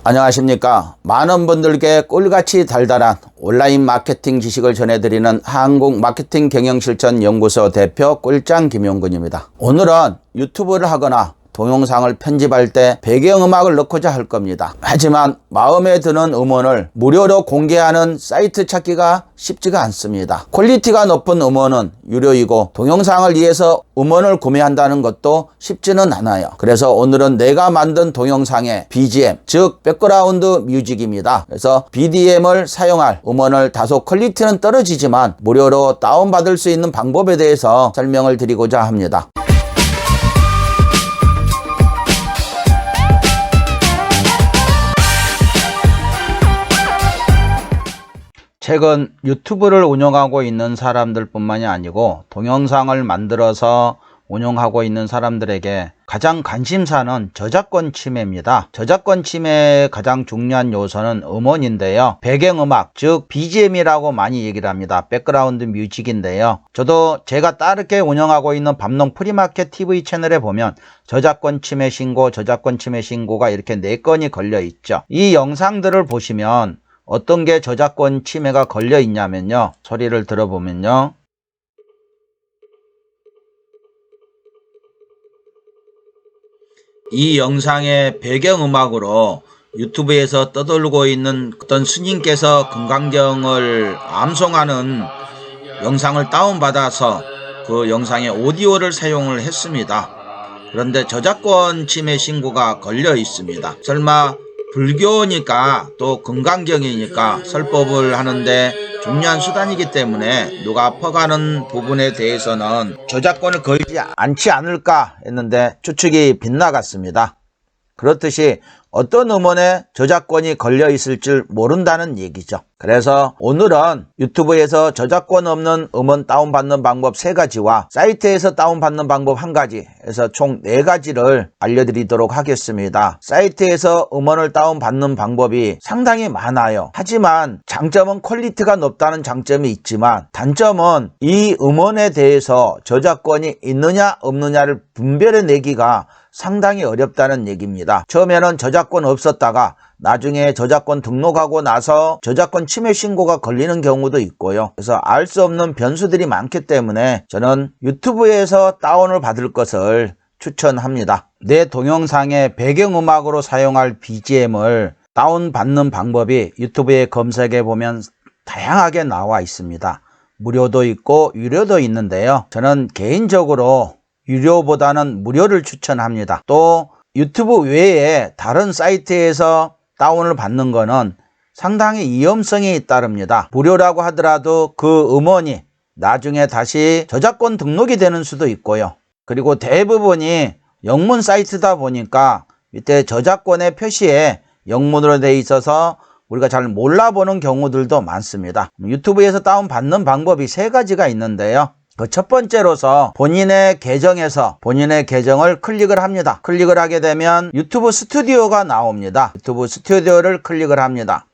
안녕하십니까. 많은 분들께 꿀같이 달달한 온라인 마케팅 지식을 전해드리는 한국마케팅경영실천연구소 대표 꿀짱 김용근입니다. 오늘은 유튜브를 하거나 동영상을 편집할 때 배경음악을 넣고자 할 겁니다. 하지만 마음에 드는 음원을 무료로 공개하는 사이트 찾기가 쉽지가 않습니다. 퀄리티가 높은 음원은 유료이고 동영상을 위해서 음원을 구매한다는 것도 쉽지는 않아요. 그래서 오늘은 내가 만든 동영상의 BGM, 즉 백그라운드 뮤직입니다. 그래서 BDM을 사용할 음원을 다소 퀄리티는 떨어지지만 무료로 다운받을 수 있는 방법에 대해서 설명을 드리고자 합니다. 최근 유튜브를 운영하고 있는 사람들 뿐만이 아니고 동영상을 만들어서 운영하고 있는 사람들에게 가장 관심사는 저작권 침해입니다. 저작권 침해의 가장 중요한 요소는 음원인데요. 배경음악, 즉 BGM이라고 많이 얘기를 합니다. 백그라운드 뮤직인데요. 저도 제가 따르게 운영하고 있는 밤농 프리마켓 TV 채널에 보면 저작권 침해 신고, 저작권 침해 신고가 이렇게 4건이 걸려 있죠. 이 영상들을 보시면 어떤 게 저작권 침해가 걸려 있냐면요. 소리를 들어보면요. 이 영상의 배경음악으로 유튜브에서 떠돌고 있는 어떤 스님께서 금강경을 암송하는 영상을 다운받아서 그 영상의 오디오를 사용을 했습니다. 그런데 저작권 침해 신고가 걸려 있습니다. 설마 불교니까 또 금강경이니까 설법을 하는데 중요한 수단이기 때문에 누가 퍼가는 부분에 대해서는 저작권을 걸지 않지 않을까 했는데 추측이 빗나갔습니다. 그렇듯이 어떤 음원에 저작권이 걸려 있을 줄 모른다는 얘기죠. 그래서 오늘은 유튜브에서 저작권 없는 음원 다운받는 방법 3가지와 사이트에서 다운받는 방법 1가지 해서 총 4가지를 알려드리도록 하겠습니다. 사이트에서 음원을 다운받는 방법이 상당히 많아요. 하지만 장점은 퀄리티가 높다는 장점이 있지만 단점은 이 음원에 대해서 저작권이 있느냐 없느냐를 분별해내기가 상당히 어렵다는 얘기입니다. 처음에는 저작권 없었다가 나중에 저작권 등록하고 나서 저작권 침해 신고가 걸리는 경우도 있고요. 그래서 알 수 없는 변수들이 많기 때문에 저는 유튜브에서 다운을 받을 것을 추천합니다. 내 동영상의 배경음악으로 사용할 BGM을 다운받는 방법이 유튜브에 검색해 보면 다양하게 나와 있습니다. 무료도 있고 유료도 있는데요. 저는 개인적으로 유료보다는 무료를 추천합니다. 또 유튜브 외에 다른 사이트에서 다운을 받는 거는 상당히 위험성이 따릅니다. 무료라고 하더라도 그 음원이 나중에 다시 저작권 등록이 되는 수도 있고요. 그리고 대부분이 영문 사이트다 보니까 밑에 저작권의 표시에 영문으로 되어 있어서 우리가 잘 몰라보는 경우들도 많습니다. 유튜브에서 다운받는 방법이 3가지가 있는데요. 그 첫 번째로서 본인의 계정에서 본인의 계정을 클릭을 합니다. 클릭을 하게 되면 유튜브 스튜디오가 나옵니다. 유튜브 스튜디오를 클릭을 합니다.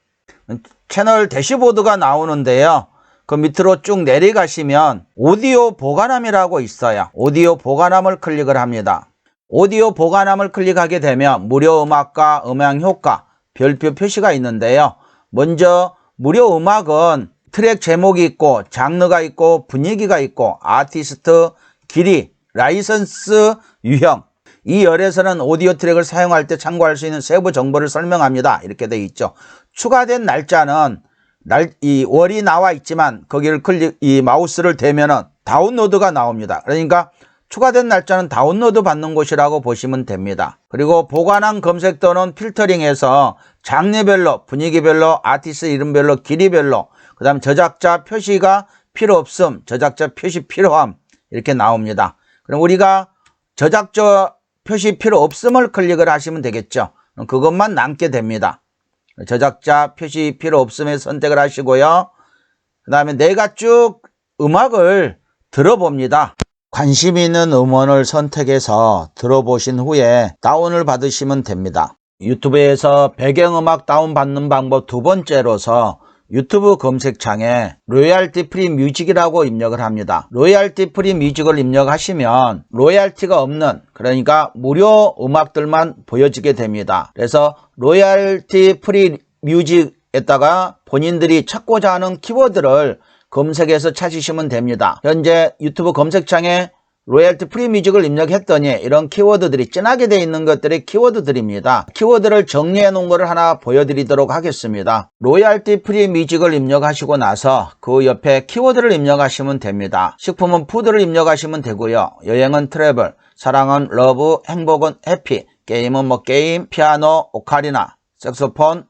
채널 대시보드가 나오는데요. 그 밑으로 쭉 내려가시면 오디오 보관함이라고 있어요. 오디오 보관함을 클릭을 합니다. 오디오 보관함을 클릭하게 되면 무료 음악과 음향 효과 별표 표시가 있는데요. 먼저 무료 음악은 트랙 제목이 있고 장르가 있고 분위기가 있고 아티스트, 길이, 라이선스, 유형 이 열에서는 오디오 트랙을 사용할 때 참고할 수 있는 세부 정보를 설명합니다. 이렇게 되어 있죠. 추가된 날짜는 이 월이 나와 있지만 거기를 이 마우스를 대면은 다운로드가 나옵니다. 그러니까 추가된 날짜는 다운로드 받는 곳이라고 보시면 됩니다. 그리고 보관한 검색 또는 필터링해서 장르별로, 분위기별로, 아티스트 이름별로, 길이별로 그 다음 저작자 표시가 필요 없음, 저작자 표시 필요함 이렇게 나옵니다. 그럼 우리가 저작자 표시 필요 없음을 클릭을 하시면 되겠죠. 그것만 남게 됩니다. 저작자 표시 필요 없음에 선택을 하시고요. 그 다음에 내가 쭉 음악을 들어봅니다. 관심 있는 음원을 선택해서 들어보신 후에 다운을 받으시면 됩니다. 유튜브에서 배경음악 다운받는 방법 2번째로서 유튜브 검색창에 로열티 프리 뮤직이라고 입력을 합니다. 로열티 프리 뮤직을 입력하시면 로열티가 없는, 그러니까 무료 음악들만 보여지게 됩니다. 그래서 로열티 프리 뮤직에다가 본인들이 찾고자 하는 키워드를 검색해서 찾으시면 됩니다. 현재 유튜브 검색창에 로열티 프리 뮤직을 입력했더니 이런 키워드들이 진하게 되어 있는 것들이 키워드들입니다. 키워드를 정리해 놓은 것을 하나 보여드리도록 하겠습니다. 로열티 프리 뮤직을 입력하시고 나서 그 옆에 키워드를 입력하시면 됩니다. 식품은 푸드를 입력하시면 되고요. 여행은 트래블, 사랑은 러브, 행복은 해피, 게임은 게임, 피아노, 오카리나, 색소폰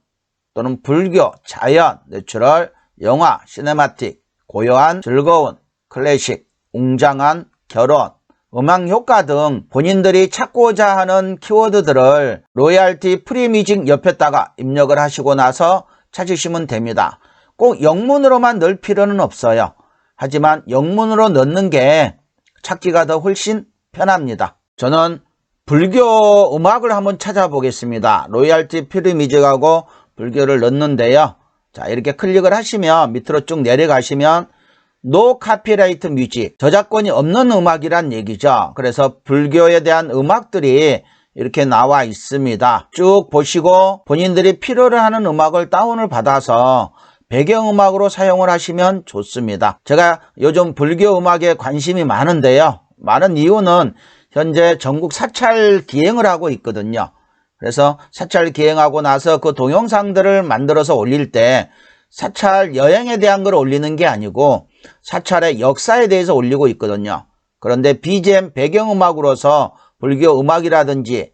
또는 불교, 자연, 내추럴, 영화, 시네마틱, 고요한, 즐거운, 클래식, 웅장한, 결혼, 음악 효과 등 본인들이 찾고자 하는 키워드들을 로열티 프리 뮤직 옆에다가 입력을 하시고 나서 찾으시면 됩니다. 꼭 영문으로만 넣을 필요는 없어요. 하지만 영문으로 넣는 게 찾기가 더 훨씬 편합니다. 저는 불교 음악을 한번 찾아보겠습니다. 로열티 프리 뮤직하고 불교를 넣는데요. 자, 이렇게 클릭을 하시면 밑으로 쭉 내려가시면 노 카피라이트 뮤직, 저작권이 없는 음악이란 얘기죠. 그래서 불교에 대한 음악들이 이렇게 나와 있습니다. 쭉 보시고 본인들이 필요로 하는 음악을 다운을 받아서 배경음악으로 사용을 하시면 좋습니다. 제가 요즘 불교 음악에 관심이 많은데요. 많은 이유는 현재 전국 사찰 기행을 하고 있거든요. 그래서 사찰 기행하고 나서 그 동영상들을 만들어서 올릴 때 사찰 여행에 대한 걸 올리는 게 아니고 사찰의 역사에 대해서 올리고 있거든요. 그런데 BGM 배경음악으로서 불교 음악이라든지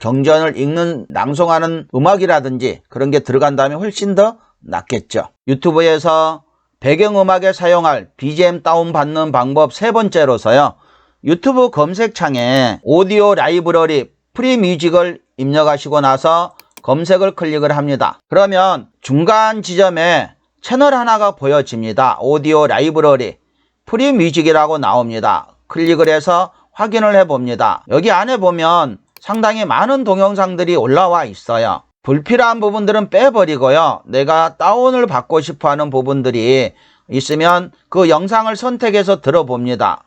경전을 읽는 낭송하는 음악이라든지 그런 게 들어간다면 훨씬 더 낫겠죠. 유튜브에서 배경음악에 사용할 BGM 다운받는 방법 세 번째로서요. 유튜브 검색창에 오디오 라이브러리 프리 뮤직을 입력하시고 나서 검색을 클릭을 합니다. 그러면 중간 지점에 채널 하나가 보여집니다. 오디오 라이브러리 프리 뮤직이라고 나옵니다. 클릭을 해서 확인을 해봅니다. 여기 안에 보면 상당히 많은 동영상들이 올라와 있어요. 불필요한 부분들은 빼버리고요. 내가 다운을 받고 싶어하는 부분들이 있으면 그 영상을 선택해서 들어봅니다.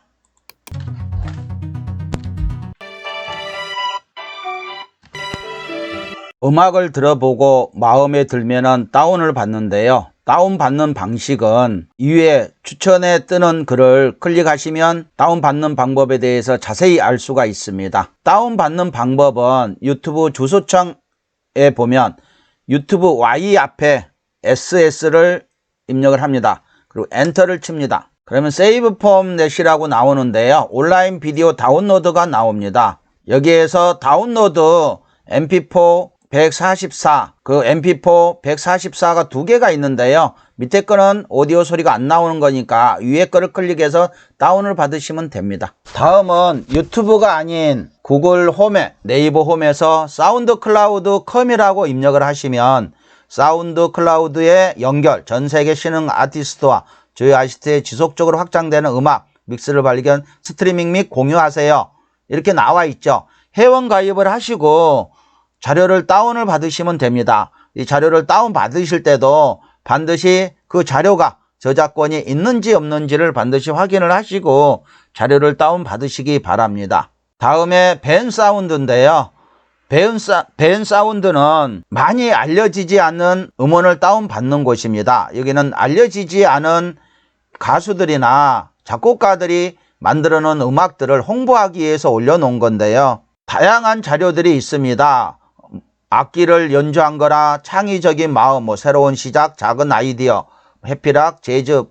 음악을 들어보고 마음에 들면은 다운을 받는데요. 다운받는 방식은 위에 추천에 뜨는 글을 클릭하시면 다운받는 방법에 대해서 자세히 알 수가 있습니다. 다운받는 방법은 유튜브 주소창에 보면 유튜브 Y 앞에 SS를 입력을 합니다. 그리고 엔터를 칩니다. 그러면 세이브 폼넷이라고 나오는데요. 온라인 비디오 다운로드가 나옵니다. 여기에서 다운로드 MP4 144, 그 MP4 144가 두 개가 있는데요. 밑에 거는 오디오 소리가 안 나오는 거니까 위에 거를 클릭해서 다운을 받으시면 됩니다. 다음은 유튜브가 아닌 구글 홈에, 네이버 홈에서 사운드 클라우드 컴이라고 입력을 하시면 사운드 클라우드의 연결, 전 세계 신흥 아티스트와 저희 아티스트의 지속적으로 확장되는 음악, 믹스를 발견, 스트리밍 및 공유하세요. 이렇게 나와 있죠. 회원 가입을 하시고 자료를 다운을 받으시면 됩니다. 이 자료를 다운 받으실 때도 반드시 그 자료가 저작권이 있는지 없는지를 반드시 확인을 하시고 자료를 다운 받으시기 바랍니다. 다음에 벤 사운드인데요. 벤 사운드는 많이 알려지지 않는 음원을 다운 받는 곳입니다. 여기는 알려지지 않은 가수들이나 작곡가들이 만들어 놓은 음악들을 홍보하기 위해서 올려놓은 건데요. 다양한 자료들이 있습니다. 악기를 연주한 거나 창의적인 마음, 새로운 시작, 작은 아이디어, 해피락, 재즈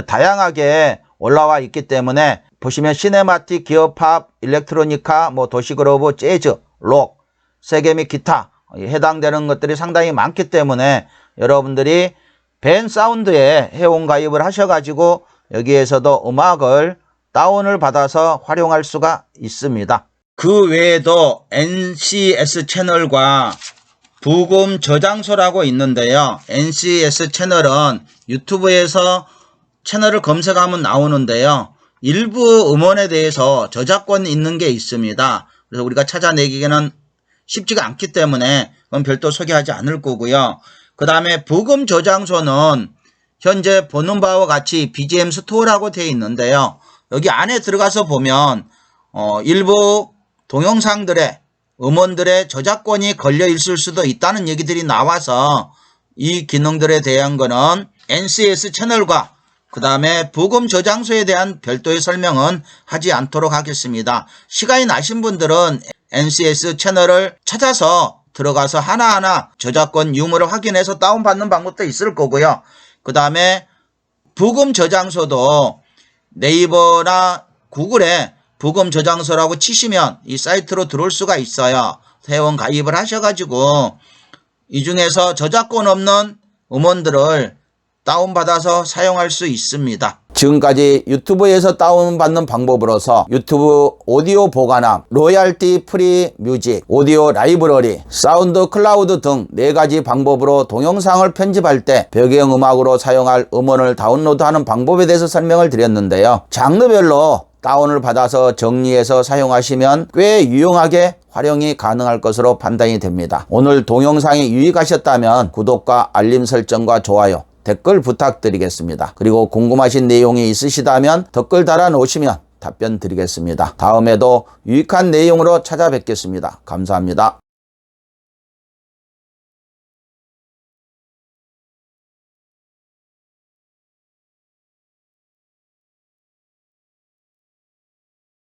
다양하게 올라와 있기 때문에 보시면 시네마틱, 기어팝, 일렉트로니카, 도시그루브, 재즈, 록, 세계 및 기타 해당되는 것들이 상당히 많기 때문에 여러분들이 벤 사운드에 회원 가입을 하셔가지고 여기에서도 음악을 다운을 받아서 활용할 수가 있습니다. 그 외에도 NCS 채널과 부금 저장소라고 있는데요. NCS 채널은 유튜브에서 채널을 검색하면 나오는데요. 일부 음원에 대해서 저작권이 있는 게 있습니다. 그래서 우리가 찾아내기에는 쉽지가 않기 때문에 그건 별도 소개하지 않을 거고요. 그 다음에 부금 저장소는 현재 보는 바와 같이 BGM 스토어라고 되어 있는데요. 여기 안에 들어가서 보면 일부 동영상들의 음원들의 저작권이 걸려 있을 수도 있다는 얘기들이 나와서 이 기능들에 대한 거는 NCS 채널과 그 다음에 부금 저장소에 대한 별도의 설명은 하지 않도록 하겠습니다. 시간이 나신 분들은 NCS 채널을 찾아서 들어가서 하나하나 저작권 유무를 확인해서 다운받는 방법도 있을 거고요. 그 다음에 부금 저장소도 네이버나 구글에 부금 저장소라고 치시면 이 사이트로 들어올 수가 있어요. 회원 가입을 하셔가지고 이 중에서 저작권 없는 음원들을 다운받아서 사용할 수 있습니다. 지금까지 유튜브에서 다운받는 방법으로서 유튜브 오디오 보관함, 로얄티 프리 뮤직, 오디오 라이브러리, 사운드 클라우드 등 4가지 방법으로 동영상을 편집할 때 배경음악으로 사용할 음원을 다운로드하는 방법에 대해서 설명을 드렸는데요. 장르별로 다운을 받아서 정리해서 사용하시면 꽤 유용하게 활용이 가능할 것으로 판단이 됩니다. 오늘 동영상이 유익하셨다면 구독과 알림 설정과 좋아요, 댓글 부탁드리겠습니다. 그리고 궁금하신 내용이 있으시다면 댓글 달아 놓으시면 답변 드리겠습니다. 다음에도 유익한 내용으로 찾아뵙겠습니다. 감사합니다.